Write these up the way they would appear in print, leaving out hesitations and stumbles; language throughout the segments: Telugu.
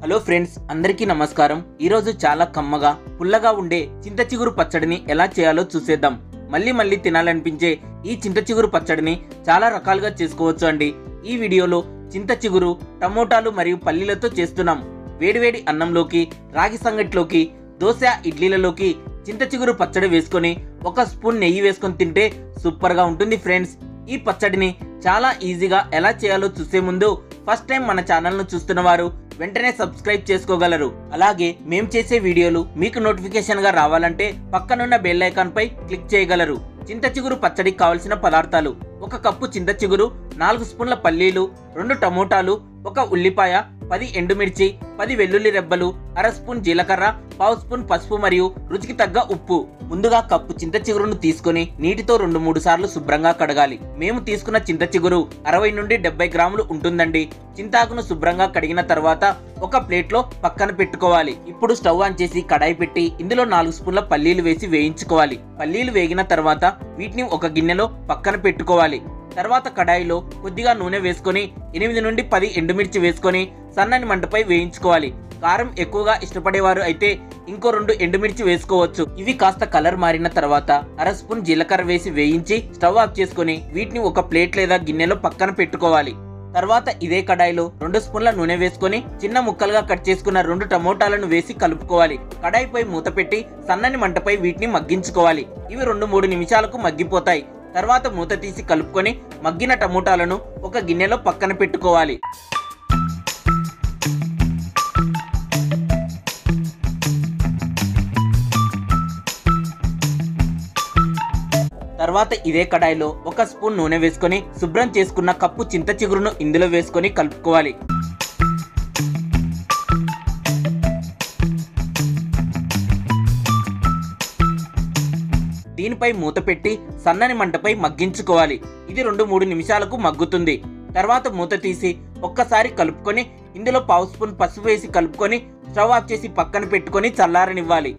హలో ఫ్రెండ్స్, అందరికీ నమస్కారం. ఈరోజు చాలా కమ్మగా పుల్లగా ఉండే చింత చిగురు పచ్చడిని ఎలా చేయాలో చూసేద్దాం. మళ్ళీ తినాలనిపించే ఈ చింత చిగురు పచ్చడిని చాలా రకాలుగా చేసుకోవచ్చు అండి. ఈ వీడియోలో చింత చిగురు, టమోటాలు మరియు పల్లీలతో చేస్తున్నాం. వేడివేడి అన్నంలోకి, రాగి సంగట్లోకి, దోశ, ఇడ్లీలలోకి చింత చిగురు పచ్చడి వేసుకొని ఒక స్పూన్ నెయ్యి వేసుకొని తింటే సూపర్ గా ఉంటుంది ఫ్రెండ్స్. ఈ పచ్చడిని చాలా ఈజీగా ఎలా చేయాలో చూసే ముందు ఫస్ట్ టైం మన ఛానల్ ను చూస్తున్న వారు వెంటనే సబ్స్క్రైబ్ చేసుకోగలరు. అలాగే మేము చేసే వీడియోలు మీకు నోటిఫికేషన్ గా రావాలంటే పక్కనున్న బెల్ ఐకాన్ పై క్లిక్ చేయగలరు. చింత చిగురు పచ్చడికి కావలసిన పదార్థాలు: 1 కప్పు చింత చిగురు, 4 స్పూన్ల పల్లీలు, 2 టమోటాలు, 1 ఉల్లిపాయ, 10 ఎండుమిర్చి, 10 వెల్లుల్లి రెబ్బలు, అర స్పూన్ జీలకర్ర, పావు స్పూన్ పసుపు మరియు రుచికి తగ్గ ఉప్పు. ముందుగా కప్పు చింత చిగురును తీసుకొని నీటితో 2-3 సార్లు శుభ్రంగా కడగాలి. మేము తీసుకున్న చింత చిగురు 60 నుండి 70 గ్రాములు ఉంటుందండి. చింతాకును శుభ్రంగా కడిగిన తర్వాత ఒక ప్లేట్ లో పక్కన పెట్టుకోవాలి. ఇప్పుడు స్టవ్ ఆన్ చేసి కడాయి పెట్టి ఇందులో 4 స్పూన్ల పల్లీలు వేసి వేయించుకోవాలి. పల్లీలు వేగిన తర్వాత వీటిని ఒక గిన్నెలో పక్కన పెట్టుకోవాలి. తర్వాత కడాయిలో కొద్దిగా నూనె వేసుకొని 8 నుండి 10 ఎండుమిర్చి వేసుకొని సన్నని మంటపై వేయించుకోవాలి. కారం ఎక్కువగా ఇష్టపడేవారు అయితే ఇంకో 2 ఎండుమిర్చి వేసుకోవచ్చు. ఇవి కాస్త కలర్ మారిన తర్వాత అర స్పూన్ జీలకర్ర వేసి వేయించి స్టవ్ ఆఫ్ చేసుకొని వీటిని ఒక ప్లేట్ లేదా గిన్నెలో పక్కన పెట్టుకోవాలి. తర్వాత ఇదే కడాయిలో 2 స్పూన్ల నూనె వేసుకొని చిన్న ముక్కలుగా కట్ చేసుకున్న 2 టమోటాలను వేసి కలుపుకోవాలి. కడాయిపై మూత పెట్టి సన్నని మంటపై వీటిని మగ్గించుకోవాలి. ఇవి 2-3 నిమిషాలకు మగ్గిపోతాయి. తర్వాత మూత తీసి కలుపుకొని మగ్గిన టమోటాలను ఒక గిన్నెలో పక్కన పెట్టుకోవాలి. తర్వాత ఇదే కడాయిలో 1 స్పూన్ నూనె వేసుకొని శుభ్రం చేసుకున్న కప్పు చింత చిగురును ఇందులో వేసుకొని కలుపుకోవాలి. దీనిపై మూత పెట్టి సన్నని మంటపై మగ్గించుకోవాలి. ఇది 2-3 నిమిషాలకు మగ్గుతుంది. తర్వాత మూత తీసి ఒక్కసారి కలుపుకొని ఇందులో పావు స్పూన్ పసుపు వేసి కలుపుకొని స్టవ్ ఆఫ్ చేసి పక్కన పెట్టుకొని చల్లారనివ్వాలి.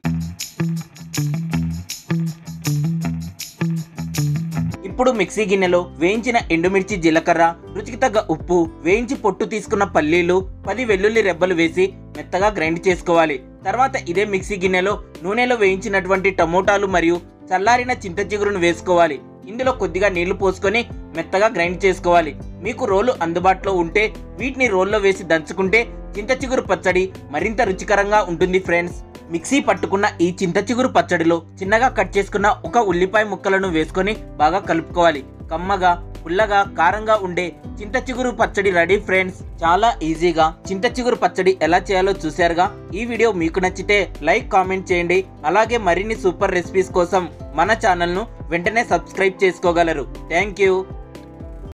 ఇప్పుడు మిక్సీ గిన్నెలో వేయించిన ఎండుమిర్చి, జీలకర్ర, రుచికి తగ్గ ఉప్పు, వేయించి పొట్టు తీసుకున్న పల్లీలు, 10 వెల్లుల్లి రెబ్బలు వేసి మెత్తగా గ్రైండ్ చేసుకోవాలి. తర్వాత ఇదే మిక్సీ గిన్నెలో నూనెలో వేయించినటువంటి టమోటాలు మరియు చల్లారిన చింత చిగురును వేసుకోవాలి. ఇందులో కొద్దిగా నీళ్లు పోసుకొని మెత్తగా గ్రైండ్ చేసుకోవాలి. మీకు రోలు అందుబాటులో ఉంటే వీటిని రోల్లో వేసి దంచుకుంటే చింత చిగురు పచ్చడి మరింత రుచికరంగా ఉంటుంది ఫ్రెండ్స్. మిక్సీ పట్టుకున్న ఈ చింత చిగురు పచ్చడిలో చిన్నగా కట్ చేసుకున్న 1 ఉల్లిపాయ ముక్కలను వేసుకొని బాగా కలుపుకోవాలి. కమ్మగా, పుల్లగా, కారంగా ఉండే చింత చిగురు పచ్చడి రెడీ ఫ్రెండ్స్. చాలా ఈజీగా చింత చిగురు పచ్చడి ఎలా చేయాలో చూశారుగా. ఈ వీడియో మీకు నచ్చితే లైక్, కామెంట్ చేయండి. అలాగే మరిన్ని సూపర్ రెసిపీస్ కోసం మన ఛానల్ ను వెంటనే సబ్స్క్రైబ్ చేసుకోగలరు. Thank you.